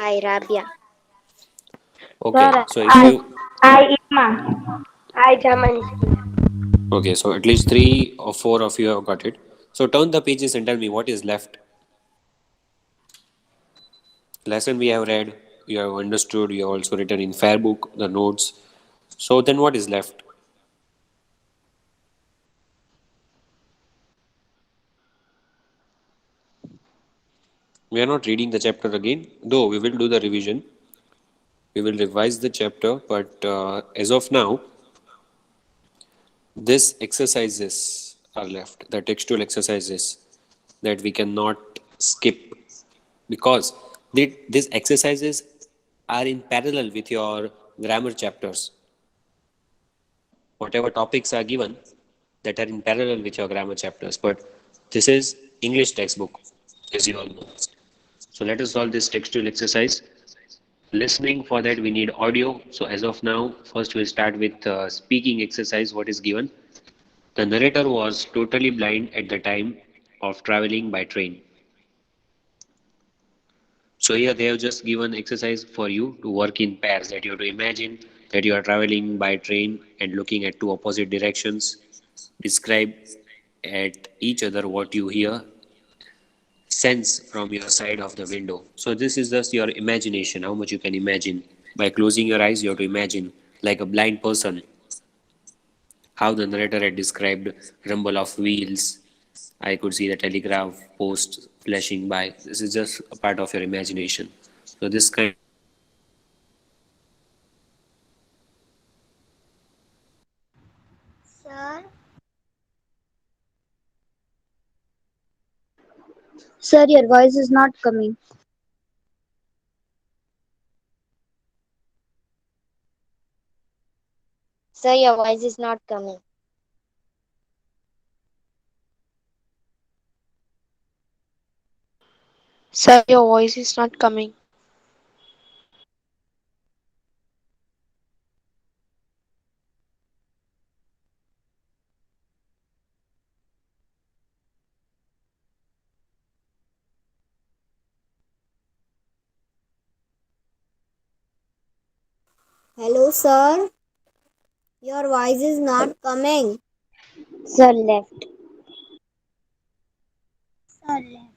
Hi, Rabia. Okay, Sir, so if I, you I, Ima. Hi, Jamanski. okay, so at least three or four of you have got it. So turn the pages and tell me what is left. Lesson we have read, you have understood, you have also written in fair book the notes. So then what is left? We are not reading the chapter again, though we will do the revision. We will revise the chapter, but as of now, these exercises are left, the textual exercises that we cannot skip because these exercises are in parallel with your grammar chapters. Whatever topics are given that are in parallel with your grammar chapters, but this is English textbook, as you all know. So let us solve this textual exercise. Listening for that we need audio. So as of now, first we'll start with speaking exercise. What is given? The narrator was totally blind at the time of traveling by train. So here they have just given exercise for you to work in pairs, that you have to imagine that you are traveling by train and looking at two opposite directions. Describe at each other what you hear, sense from your side of the window. So this is just your imagination, how much you can imagine. By closing your eyes, you have to imagine like a blind person how the narrator had described rumble of wheels. I could see the telegraph post flashing by. This is just a part of your imagination. So this kind of exercise you can do in speaking exercise. Sir, Sir, your voice is not coming. sir, your voice is not coming. Sir, your voice is not coming. Hello, sir. Your voice is not coming. Sir left. Sir, left.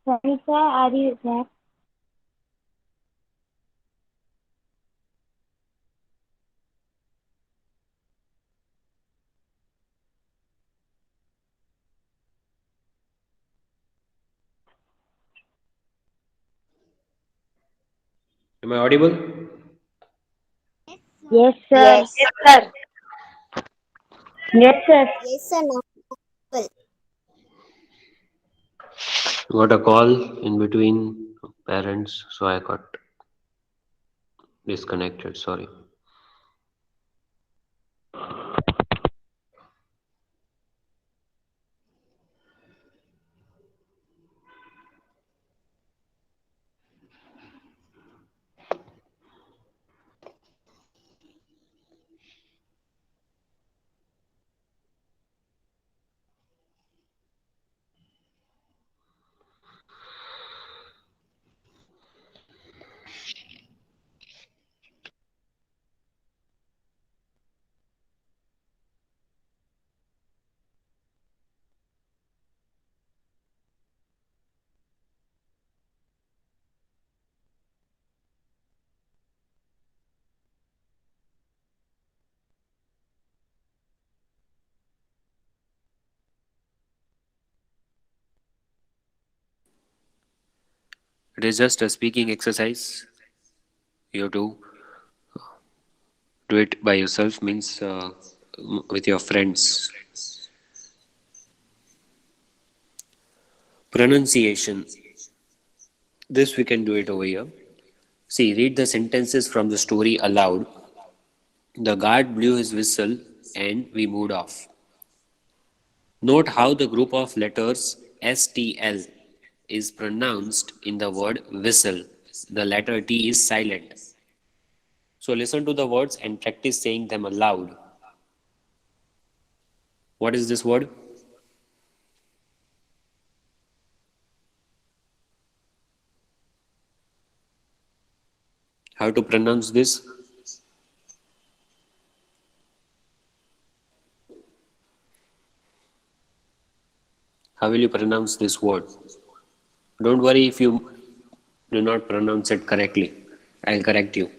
Sorry, sir, are you there? Am I audible? Yes, sir. Yes. Sir, Yes, sir. Yes, sir. Now audible. Got a call in between parents, so I got disconnected. Sorry. It is just a speaking exercise. You have to do it by yourself, means with your friends. Pronunciation. This we can do it over here. See, read the sentences from the story aloud. The guard blew his whistle and we moved off. Note how the group of letters STL is pronounced in the word whistle. The letter T is silent. So listen to the words and practice saying them aloud. What is this word? How to pronounce this? How will you pronounce this word? Don't worry if you do not pronounce it correctly. I'll correct you.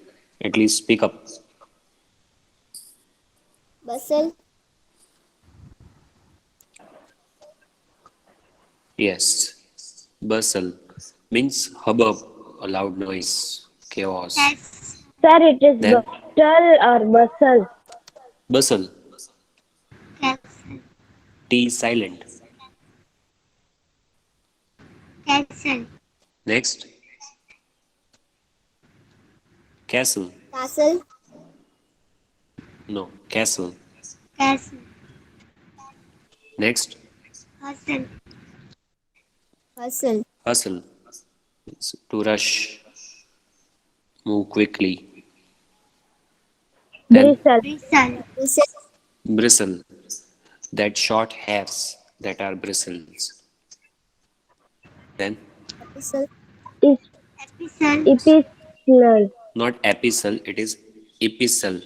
At least speak up. Bustle. Yes. Bustle means hubbub, a loud noise, chaos. Sir, it is Then bustle or bustle. bustle. T is silent. Next. Castle. Castle. No. Castle. Next. Hustle. Hustle. It's to rush. Move quickly. Then Bristle. Whistle. bristle. That short hairs that are bristles. Then Epistle. Is epistle. not epistle, it is epistle.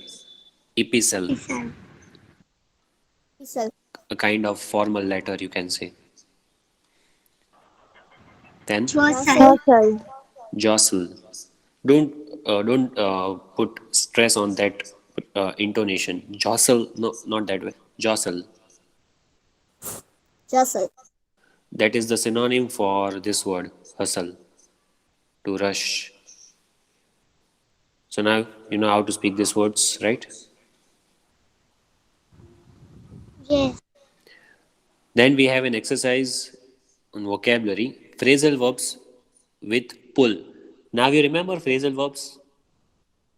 Epistle. Epistle. A kind of formal letter, you can say. Then Jostle. Jostle. jostle. Don't put stress on that intonation. Jostle, no, not that way. Jostle. Jostle. That is the synonym for this word, hustle. To rush. So now you know how to speak these words, right? Yes. Then we have an exercise on vocabulary, phrasal verbs with pull. Now you remember phrasal verbs,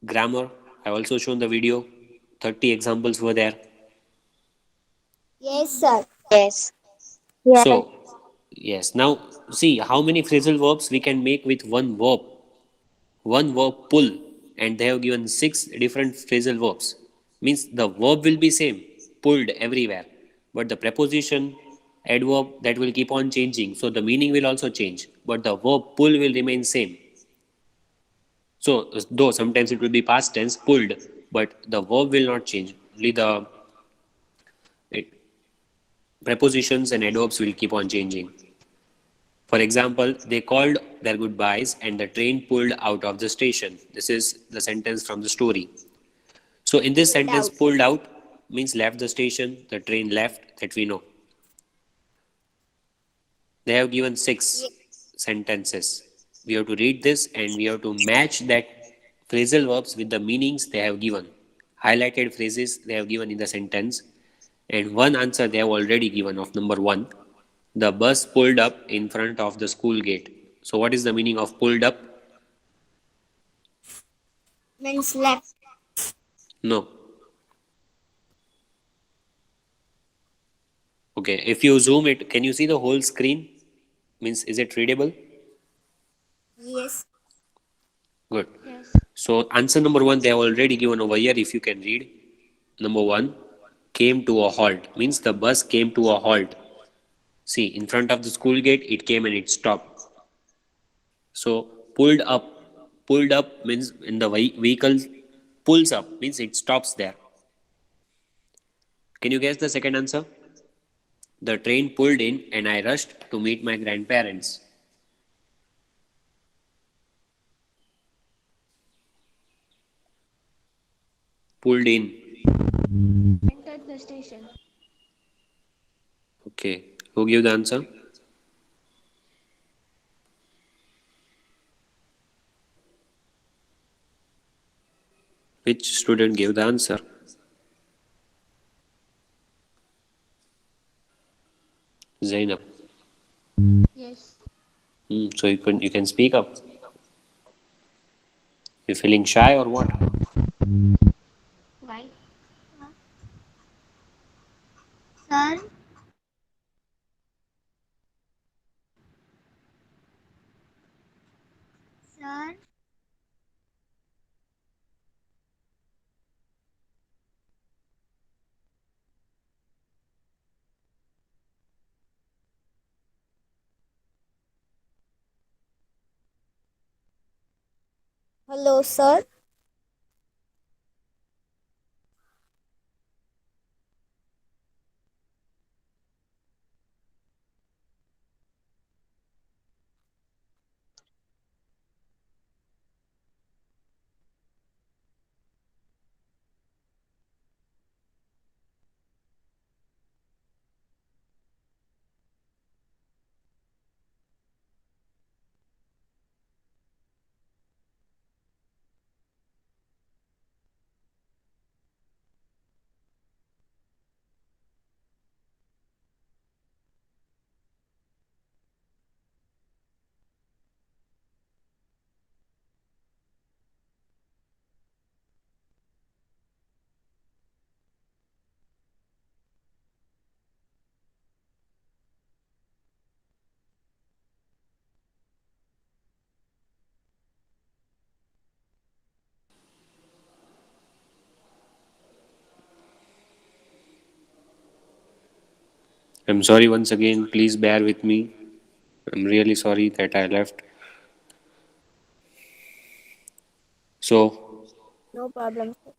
grammar. I also shown the video. 30 examples were there. Yes, sir. Yes. Yes. So, yes. Now see how many phrasal verbs we can make with one verb. One verb pull, and they have given 6 different phrasal verbs. Means the verb will be same, pulled everywhere, but the preposition, adverb, that will keep on changing. So the meaning will also change, but the verb pull will remain same. So though sometimes it will be past tense pulled, but the verb will not change. Only the it, prepositions and adverbs will keep on changing. For example, they called their goodbyes and the train pulled out of the station. This is the sentence from the story. So in this Pulled sentence, out. pulled out means left the station, the train left, that we know. They have given 6 sentences. We have to read this and we have to match that phrasal verbs with the meanings they have given. Highlighted phrases they have given in the sentence, and one answer they have already given of number 1. The bus pulled up in front of the school gate. So what is the meaning of pulled up? Means left. No. Okay, if you zoom it, can you see the whole screen? Means is it readable? Yes. Good. So answer number 1 they have already given over here, if you can read. Number 1, came to a halt. Means the bus came to a halt. See, in front of the school gate, it came and it stopped. So pulled up. Pulled up means in the vehicle pulls up, means it stops there. Can you guess the second answer? The train pulled in and I rushed to meet my grandparents. Pulled in. Entered the station. Okay. Who gave the answer? Which student gave the answer? Zainab. Yes. So you can speak up. You feeling shy or what? Why? Sir, sir, Hello, sir. I'm sorry once again. Please bear with me. I'm really sorry that I left. So, No problem, sir.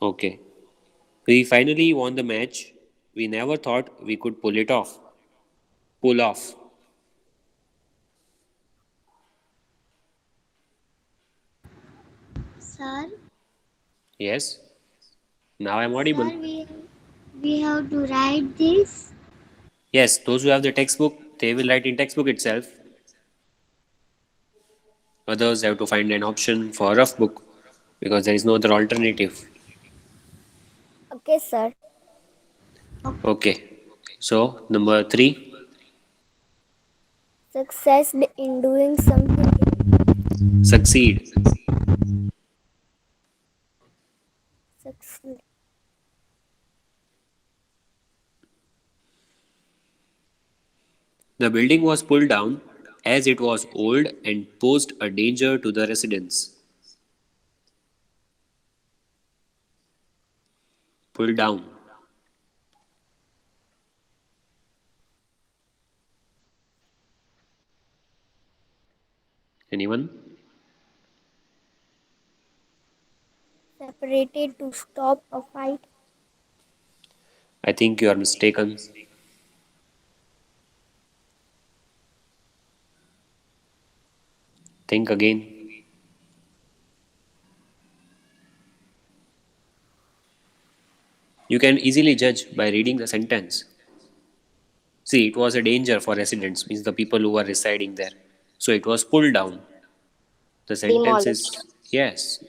okay. We finally won the match. We never thought we could pull it off. Pull off. sir, Yes? Now I'm audible. sir, we have to write this. Yes, those who have the textbook, they will write in textbook itself. Others have to find an option for rough book because there is no other alternative. Okay, sir. Okay. So, number 3, Success in doing something. succeed. Succeed. The building was pulled down as it was old and posed a danger to the residents. Pulled down. Anyone? Separated to stop a fight. I think you are mistaken. Think again. You can easily judge by reading the sentence. See, it was a danger for residents, means the people who were residing there. So it was pulled down. The sentence Demolished. is yes.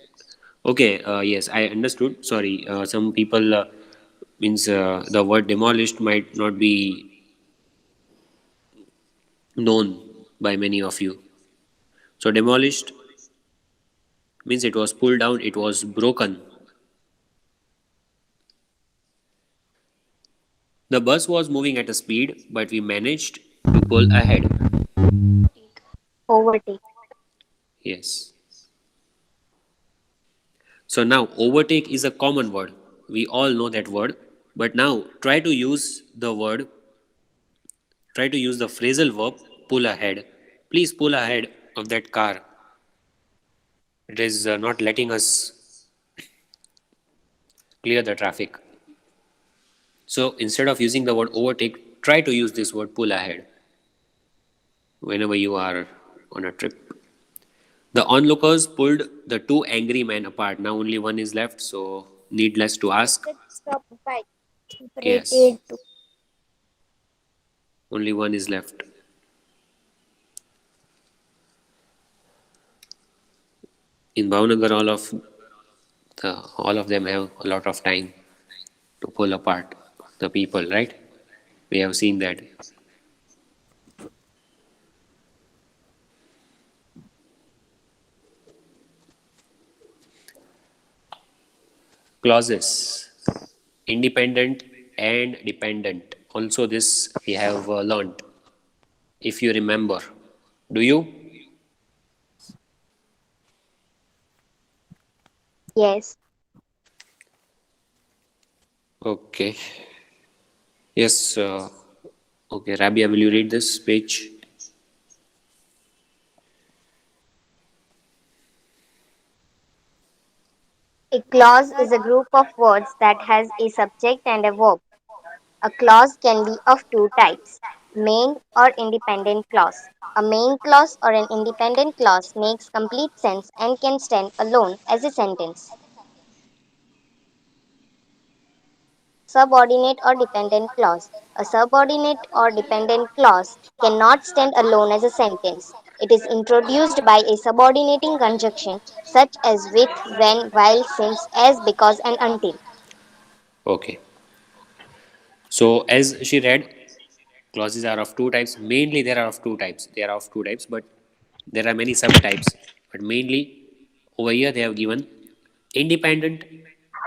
Okay, yes, I understood. Sorry, some people means the word demolished might not be known by many of you. So demolished means it was pulled down, it was broken. The bus was moving at a speed, but we managed to pull ahead. Overtake. Yes. So now overtake is a common word. We all know that word. But now try to use the phrasal verb pull ahead. Please pull ahead of that car. It is not letting us clear the traffic. So instead of using the word overtake, try to use this word pull ahead whenever you are on a trip. The onlookers pulled the two angry men apart. Now only one is left, so needless to ask. Stop a fight. Yes, Separated to. only one is left. In Bhavnagar, all of all of them have a lot of time to pull apart the people, right? We have seen that. Clauses, independent and dependent. Also, this we have learnt. If you remember, do you? Yes. Okay. Yes. Okay, Rabia, will you read this page? A clause is a group of words that has a subject and a verb. A clause can be of two types, main or independent clause. A main clause or an independent clause makes complete sense and can stand alone as a sentence. Subordinate or dependent clause. A subordinate or dependent clause cannot stand alone as a sentence. It is introduced by a subordinating conjunction such as with, when, while, since, as, because, and until. Okay. So, as she read, clauses are of two types. Mainly, there are of two types. There are of two types, but there are many subtypes. But mainly, over here they have given independent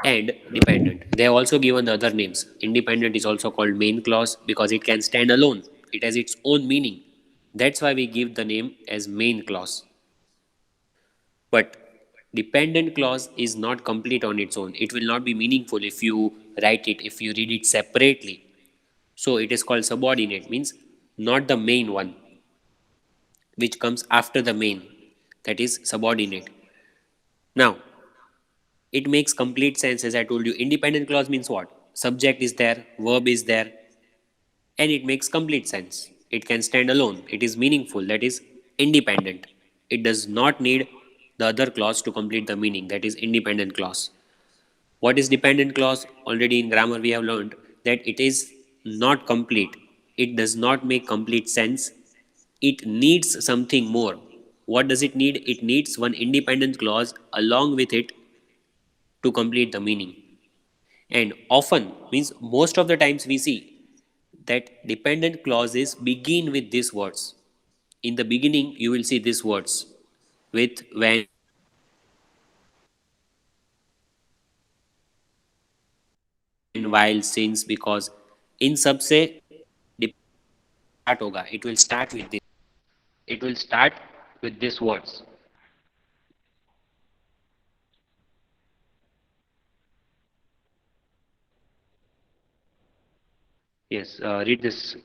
and dependent. They have also given the other names. Independent is also called main clause because it can stand alone. It has its own meaning. That's why we give the name as main clause. But dependent clause is not complete on its own. It will not be meaningful if you write it, if you read it separately. So it is called subordinate, means not the main one, which comes after the main, that is subordinate. Now, it makes complete sense. As I told you, independent clause means what? Subject is there, verb is there, and it makes complete sense. It can stand alone, it is meaningful, that is independent. It does not need the other clause to complete the meaning, that is independent clause. What is dependent clause? Already in grammar we have learned that it is not complete. It does not make complete sense. It needs something more. What does it need? It needs one independent clause along with it to complete the meaning. And often, means most of the times, we see that dependent clauses begin with these words. In the beginning, you will see these words with, when, while, since, because. In सबसे start होगा. It will start with this. It will start with these words. Yes, read this.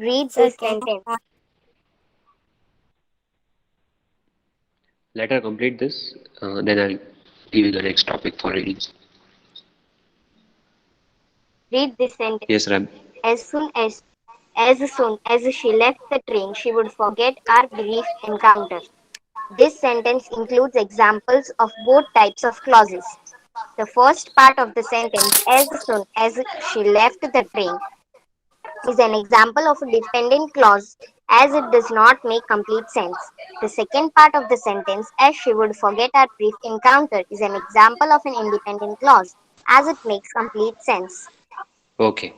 Read this Second sentence. part. Let her complete this. Then I'll give you the next topic for reading. Read this sentence. Yes, Ram. As soon as she left the train, she would forget our brief encounter. This sentence includes examples of both types of clauses. The first part of the sentence, as soon as she left the train, is an example of a dependent clause as it does not make complete sense. The second part of the sentence, as she would forget our brief encounter, is an example of an independent clause as it makes complete sense. Okay.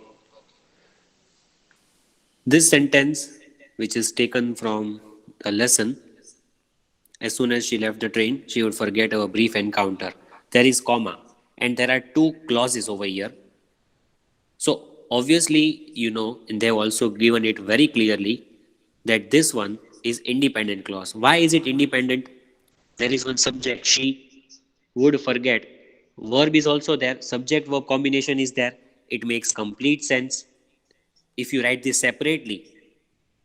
This sentence, which is taken from the lesson, as soon as she left the train, she would forget our brief encounter. There is comma, and there are two clauses over here. So obviously, and they have also given it very clearly that this one is independent clause. Why is it independent? There is one subject, she would forget. Verb is also there, subject verb combination is there. It makes complete sense. If you write this separately,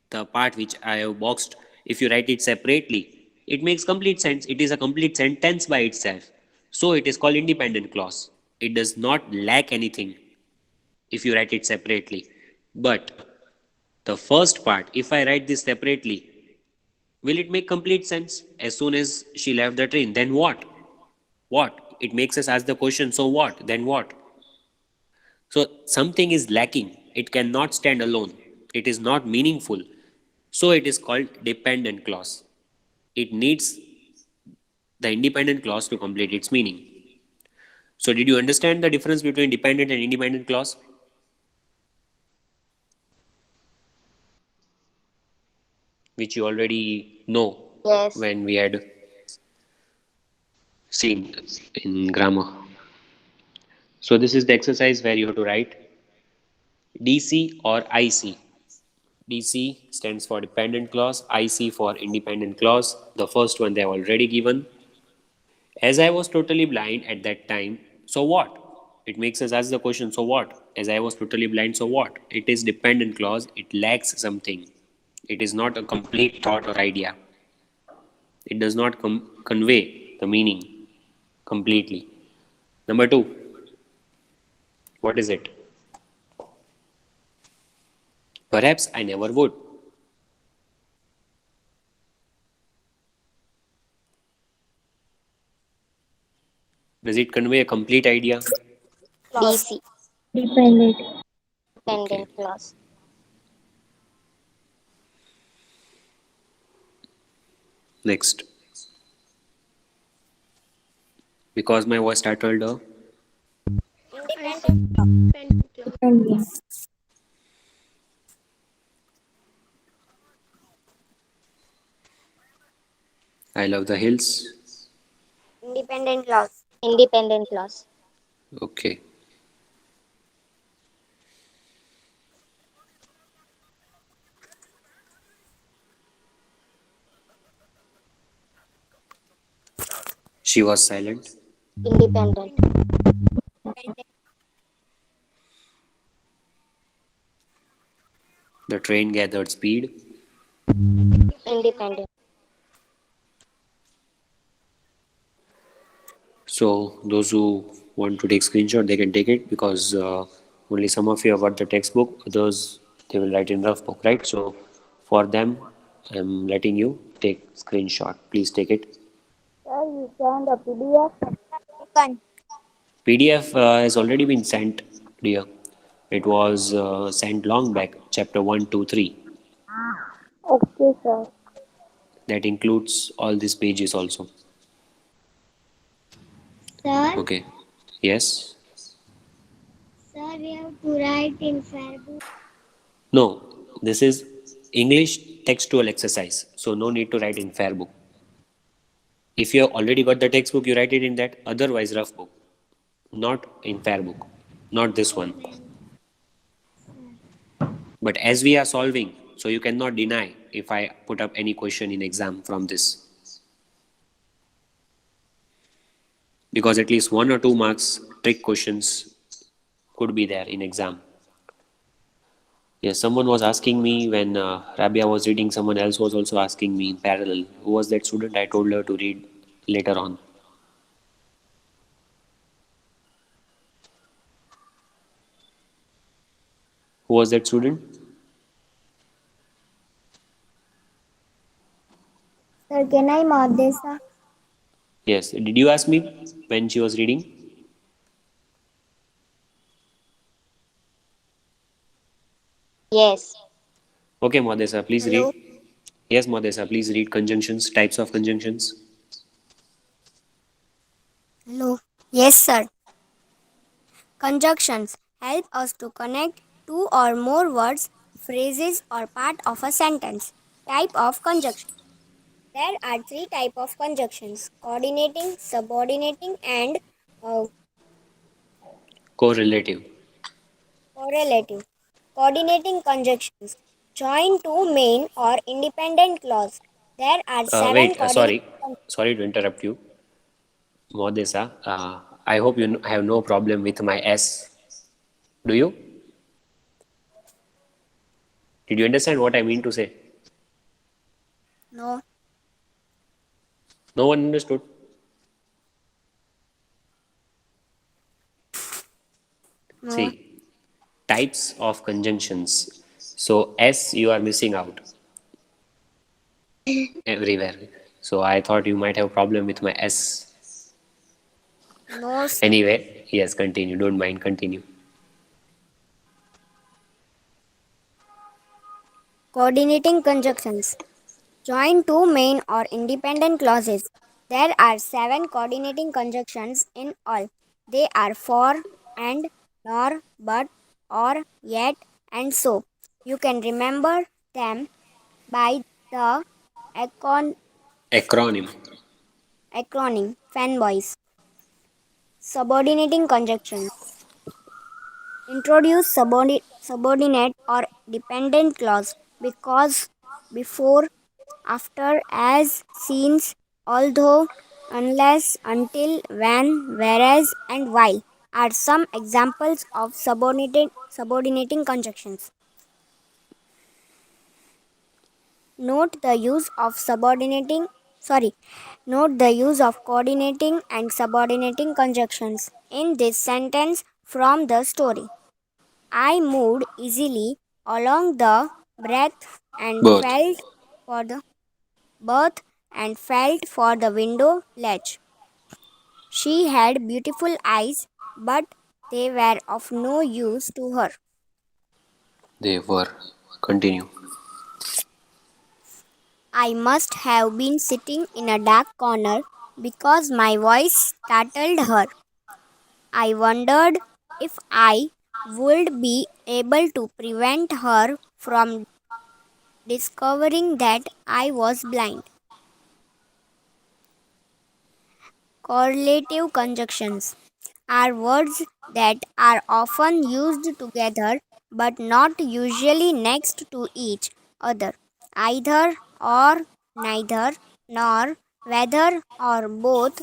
the part which I have boxed, if you write it separately, it makes complete sense. It is a complete sentence by itself. So it is called independent clause. It does not lack anything if you write it separately. But the first part, if I write this separately, will it make complete sense? As soon as she left the train, then what? What? It makes us ask the question, so what? Then what? So something is lacking. It cannot stand alone. It is not meaningful. So it is called dependent clause. it needs the independent clause to complete its meaning. So, did you understand the difference between dependent and independent clause? Which you already know Yes. when we had seen in grammar. So, this is the exercise where you have to write DC or IC. DC stands for dependent clause, IC for independent clause. The first one they have already given. As I was totally blind at that time, so what? It makes us ask the question, so what? As I was totally blind, so what? It is dependent clause, it lacks something. It is not a complete thought or idea. It does not convey the meaning completely. Number two, what is it? Perhaps I never would. Does it convey a complete idea? Clause. DC. Dependent. Dependent Okay. clause. Next. Because my voice startled her. Independent. Dependent clause. Dependent. I love the hills. Independent clause. Independent clause. Okay. She was silent. Independent. The train gathered speed. Independent. So those who want to take screenshot, they can take it because only some of you have got the textbook. Others they will write in rough book, right? So for them, I'm letting you take screenshot. Please take it. Sir, you send a PDF. You can. PDF has already been sent, dear. It was sent long back, chapter 1, 2, 3. Okay, sir. That includes all these pages also. Sir, Okay. Yes? sir, we have to write in Fairbook. No. This is English textual exercise. So no need to write in fair book. If you have already got the textbook, you write it in that. Otherwise, rough book. Not in fair book. Not this one. But as we are solving, so you cannot deny if I put up any question in exam from this. Because at least 1 or 2 marks trick questions could be there in exam. Yes, someone was asking me when Rabia was reading, someone else was also asking me in parallel. Who was that student? I told her to read later on. Who was that student? Sir, can I mark this, sir? Yes. Did you ask me when she was reading? Yes. Okay, Madesa, please Hello? read. Yes, Madesa, please read conjunctions, types of conjunctions. Hello. Yes, sir. Conjunctions help us to connect two or more words, phrases, or part of a sentence. Type of conjunction. There are 3 types of conjunctions: coordinating, subordinating, and uh, Correlative. correlative. Coordinating conjunctions join two main or independent clause. There are 7 Wait, coordinating sorry. Sorry to interrupt you. Modesa, I hope you have no problem with my S. Do you? Did you understand what I mean to say? No. No one understood. No. See, types of conjunctions. So S you are missing out everywhere. So I thought you might have problem with my S. No, sir. Anyway, yes, continue. Don't mind. Continue. Coordinating conjunctions. Join two main or independent clauses. There are 7 coordinating conjunctions in all. They are for, and, nor, but, or, yet, and so. You can remember them by the acron- Acronym. acronym fanboys. Subordinating conjunctions. Introduce subordinate or dependent clause because, before, after, as, since, although, unless, until, when, whereas, and while are some examples of subordinating conjunctions. Note the use of note the use of coordinating and subordinating conjunctions in this sentence from the story. I moved easily along the breath and Both. felt for the berth and felt for the window ledge. She had beautiful eyes, but they were of no use to her. They were. Continue. I must have been sitting in a dark corner because my voice startled her. I wondered if I would be able to prevent her from discovering that I was blind. Correlative conjunctions are words that are often used together but not usually next to each other. Either or, neither, nor, whether or both,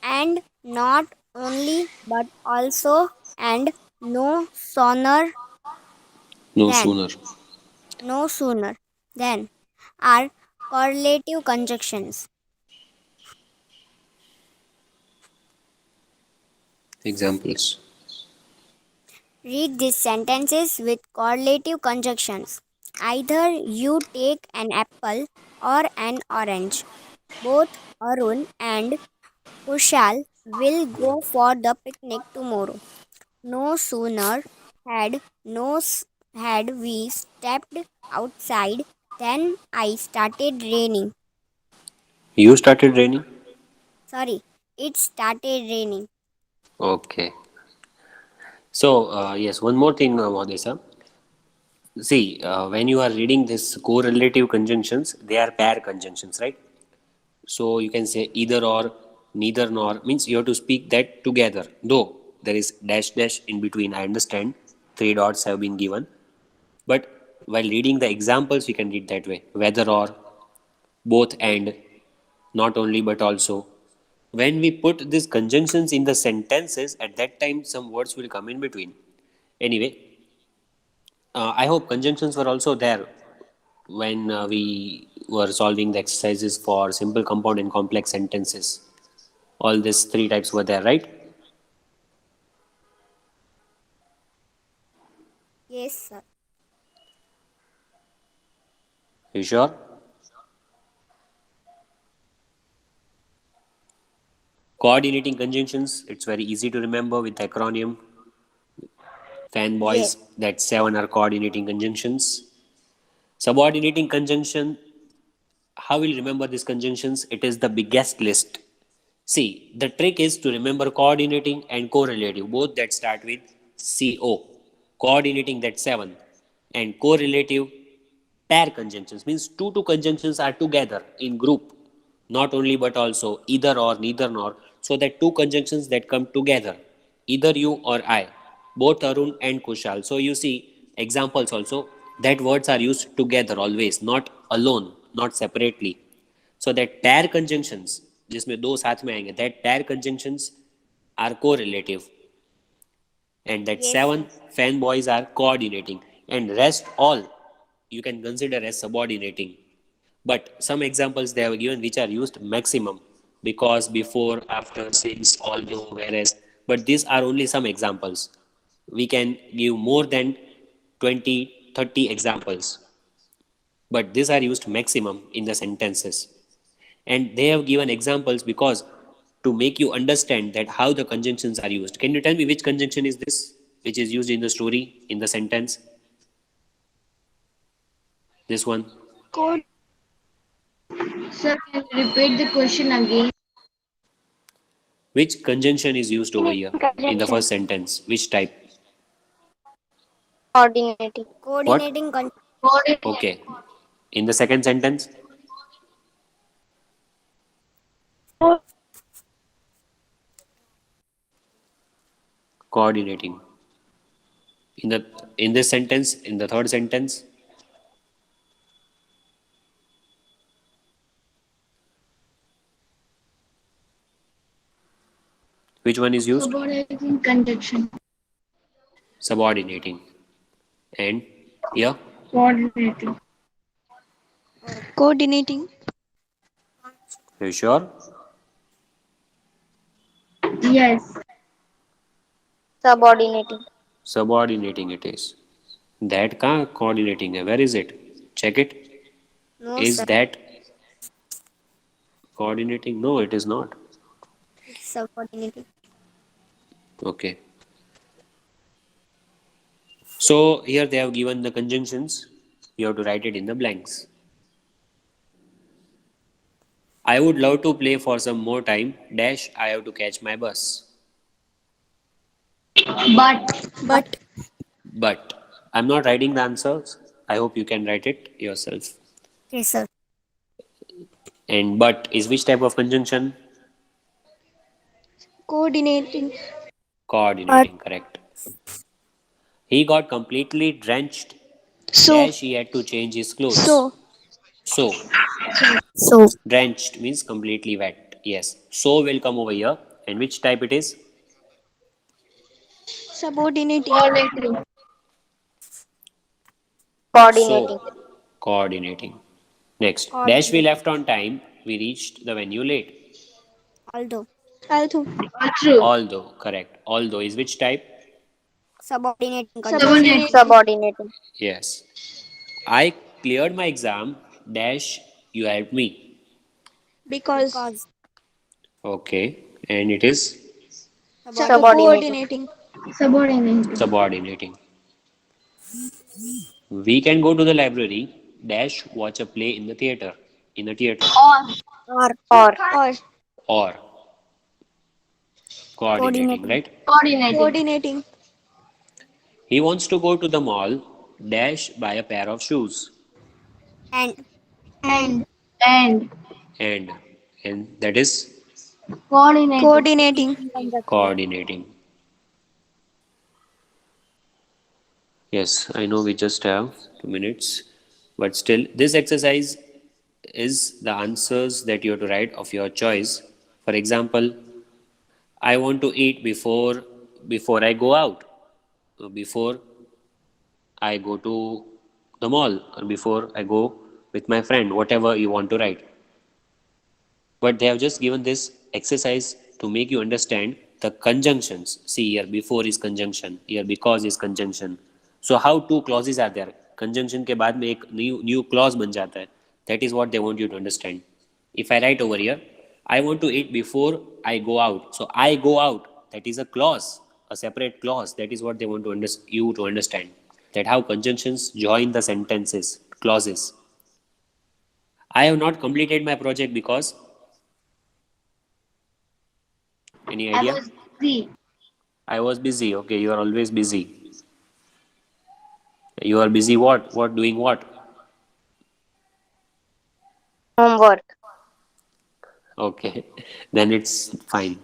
and not only but also, and no sooner No than, sooner. no sooner than are correlative conjunctions. Examples. Read these sentences with correlative conjunctions. Either you take an apple or an orange. Both Arun and Kushal will go for the picnic tomorrow. No sooner no had we stepped outside than I started raining. You started raining? Sorry, it started raining. Okay. So, yes, one more thing, Modesa. See, when you are reading this correlative conjunctions, they are pair conjunctions, right? So you can say either or, neither nor, means you have to speak that together. Though there is dash dash in between, I understand. Three dots have been given. But while reading the examples, you can read that way. Whether or, both and, not only but also. When we put these conjunctions in the sentences, at that time some words will come in between. Anyway, I hope conjunctions were also there when we were solving the exercises for simple, compound, and complex sentences. All these three types were there, right? Yes, sir. You sure? Coordinating conjunctions, it's very easy to remember with the acronym Yes. fanboys, that 7 are coordinating conjunctions. Subordinating conjunction, how will you remember these conjunctions? It is the biggest list. See, the trick is to remember coordinating and correlative, both that start with CO. Coordinating, that 7, and correlative pair conjunctions means two conjunctions are together in group, not only but also either or, neither nor. So that two conjunctions that come together, either you or I, both Arun and Kushal. So you see examples also that words are used together always, not alone, not separately. So that pair conjunctions जिसमें दो साथ में आएंगे, that pair conjunctions are correlative, and that Yes, sir. 7 fanboys are coordinating, and rest all you can consider as subordinating. But some examples they have given which are used maximum, because, before, after, since, although, whereas. But these are only some examples. We can give more than 20, 30 examples, but these are used maximum in the sentences. And they have given examples because to make you understand that how the conjunctions are used. Can you tell me which conjunction is this which is used in the story, in the sentence? This one. Code Sir, can you repeat the question again? Which conjunction is used over here in the Conjunction. first sentence? Which type? Coordinating. What? Coordinating Coordinate. Okay. In the second sentence? Coordinating. In the in this sentence, in the third sentence, which one is used? Subordinating conjunction. Subordinating. And here? Coordinating. Coordinating. Are you sure? Yes. Subordinating. Subordinating it is. That का coordinating है. Where is it? Check it. No, Is sir. that coordinating? No, it is not. It's subordinating. Okay. So here they have given the conjunctions. You have to write it in the blanks. I would love to play for some more time. Dash, I have to catch my bus. But But I'm not writing the answers. I hope you can write it yourself. okay, sir. And but is which type of conjunction? Coordinating. Coordinating, correct. He got completely drenched. So. Dash, he had to change his clothes. So. So, So drenched means completely wet. Yes. So will come over here. And which type it is? Subordinating. Coordinating. Coordinating. So, coordinating. Next. Dash, we coordinating. left on time. We reached the venue late. Although Although. True. Although, correct. Although is which type? subordinating conjunction. Subordinating. Subordinating. Yes. I cleared my exam. Dash, you helped me. Because. Because Okay. And it is Subordinating. Subordinating. subordinating. We can go to the library. Dash, watch a play in the theater. In the theater. or Or. Or coordinating, coordinating. right? Coordinating. Coordinating. He wants to go to the mall. Dash, buy a pair of shoes. And And. And. And that is Coordinating. Coordinating. coordinating. Yes, I know we just have 2 minutes, but still, this exercise is the answers that you have to write of your choice. For example, I want to eat before I go out, before I go to the mall, or before I go with my friend, whatever you want to write. But they have just given this exercise to make you understand the conjunctions. See here, before is conjunction, here because is conjunction. So how two clauses are there? Conjunction के बाद में एक new clause बन जाता है. That is what they want you to understand. If I write over here, I want to eat before I go out. So I go out. That is a clause, a separate clause. That is what they want to you to understand. That how conjunctions join the sentences, clauses. I have not completed my project because. Any I idea? was busy. I was busy. Okay, you are always busy. You are busy what? What doing what? Homework. Okay, then it's fine.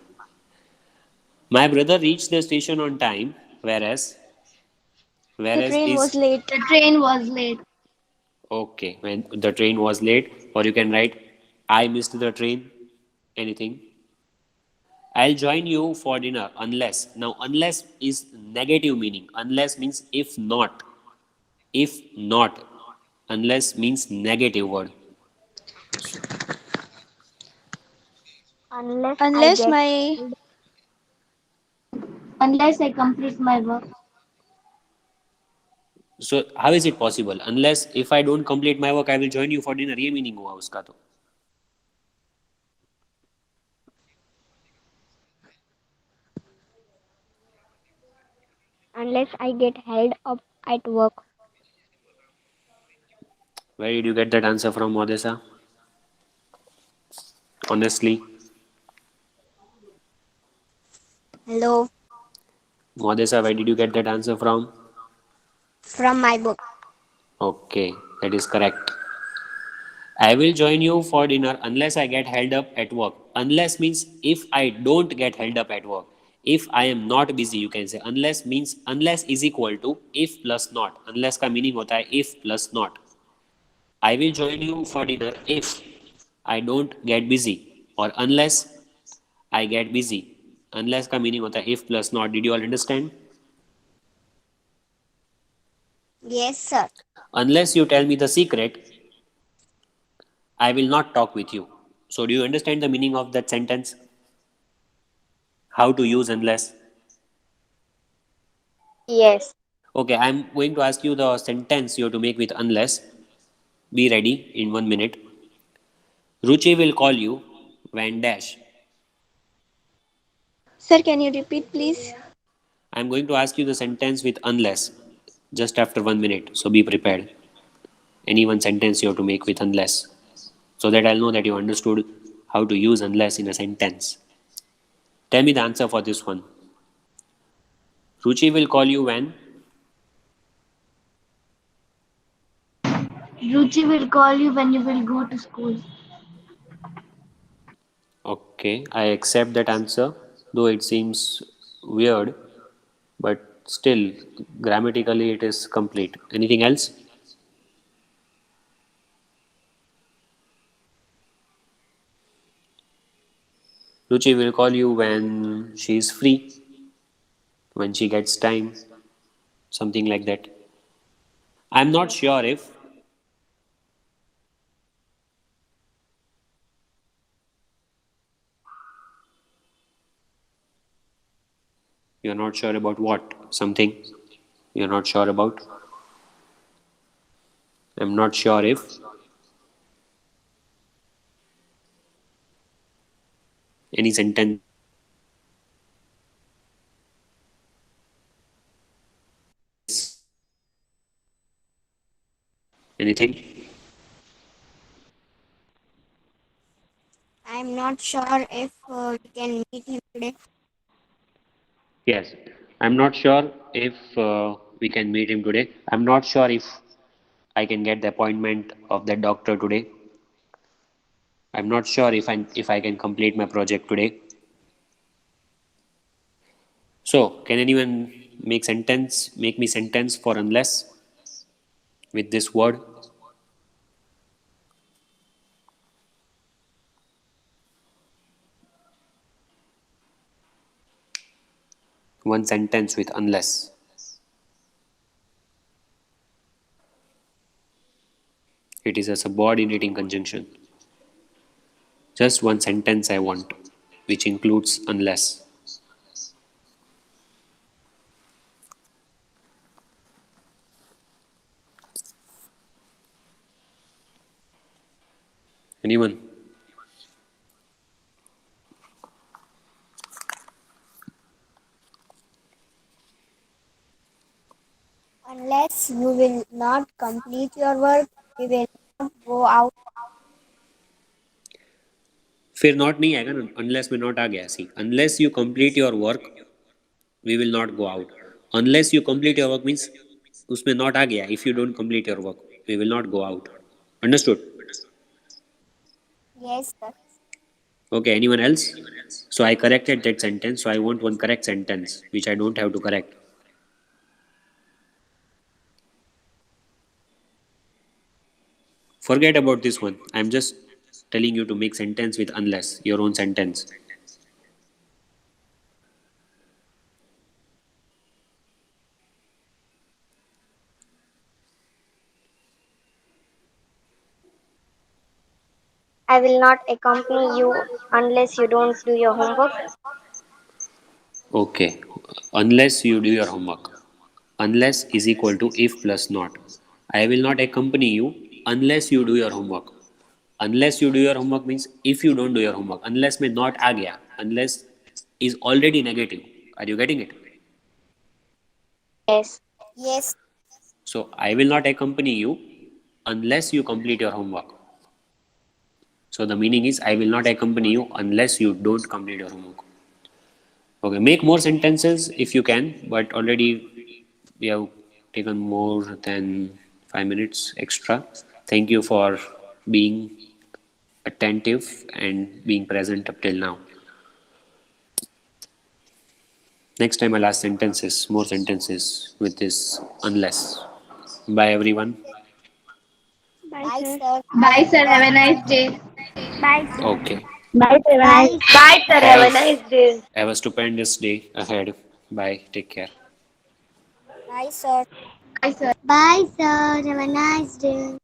My brother reached the station on time, whereas The train was is late. The train was late. okay when the train was late, or you can write I missed the train. Anything. I'll join you for dinner unless. Now unless is negative meaning. Unless means if not. If not. Unless means negative word. Unless my. Unless I complete my work. So how is it possible? Unless if I don't complete my work, I will join you for dinner. ये meaning हुआ उसका तो. Unless I get held up at work. Where did you get that answer from, Odessa? Honestly. Hello. Modesa, where did you get that answer from? From my book. Okay, that is correct. I will join you for dinner unless I get held up at work. Unless means if I don't get held up at work. If I am not busy, you can say. Unless means unless is equal to if plus not. Unless का meaning होता है if plus not. I will join you for dinner if I don't get busy or unless I get busy. Unless का meaning होता है if plus not. Did you all understand? Yes, sir. Unless you tell me the secret, I will not talk with you. So, do you understand the meaning of that sentence? How to use unless? Yes. Okay, I'm going to ask you the sentence you have to make with unless. Be ready in 1 minute. Ruchi will call you when dash. Sir, can you repeat, please? I'm going to ask you the sentence with unless just after 1 minute. So be prepared. Any one sentence you have to make with unless so that I'll know that you understood how to use unless in a sentence. Tell me the answer for this one. Ruchi will call you when? Ruchi will call you when you will go to school. Okay, I accept that answer, though it seems weird, but still, grammatically, it is complete. Anything else? Ruchi will call you when she is free, when she gets time, something like that. I'm not sure if you're not sure about what, something you're not sure about. I'm not sure if any sentence. Anything? I'm not sure if we can meet him today. Yes. I'm not sure if we can meet him today. I'm not sure if I can get the appointment of that doctor today. I'm not sure if I can complete my project today. So, can anyone make me sentence for unless with this word? One sentence with unless. It is a subordinating conjunction. Just one sentence I want, which includes unless. Anyone? Unless you will not complete your work, we will not go out. फिर not नहीं आएगा ना, unless में not आ गया. See, unless you complete your work, we will not go out. Unless you complete your work means उसमें not आ गया. If you don't complete your work, we will not go out. Understood? Yes, sir. Okay, anyone else? So I corrected that sentence, so I want one correct sentence, which I don't have to correct. Forget about this one. I'm just telling you to make sentence with unless, your own sentence. I will not accompany you unless you don't do your homework. Okay, unless you do your homework. Unless is equal to if plus not. I will not accompany you unless you do your homework. Unless you do your homework means if you don't do your homework. Unless में not आ गया. Unless is already negative. Are you getting it? Yes. Yes. So I will not accompany you unless you complete your homework. So the meaning is I will not accompany you unless you don't complete your homework. Okay, make more sentences if you can, but already we have taken more than 5 minutes extra. Thank you for being attentive and being present up till now. Next time I'll ask sentences, more sentences with this unless. Bye everyone. Bye, Bye, sir. sir. Bye, sir. Have a nice day. Bye, sir. Okay. Bye, sir. Bye. Bye, sir. Have a Have nice day. have a stupendous day ahead. Bye. Take care. Bye, sir. Bye, sir. Bye, sir. Have a nice day.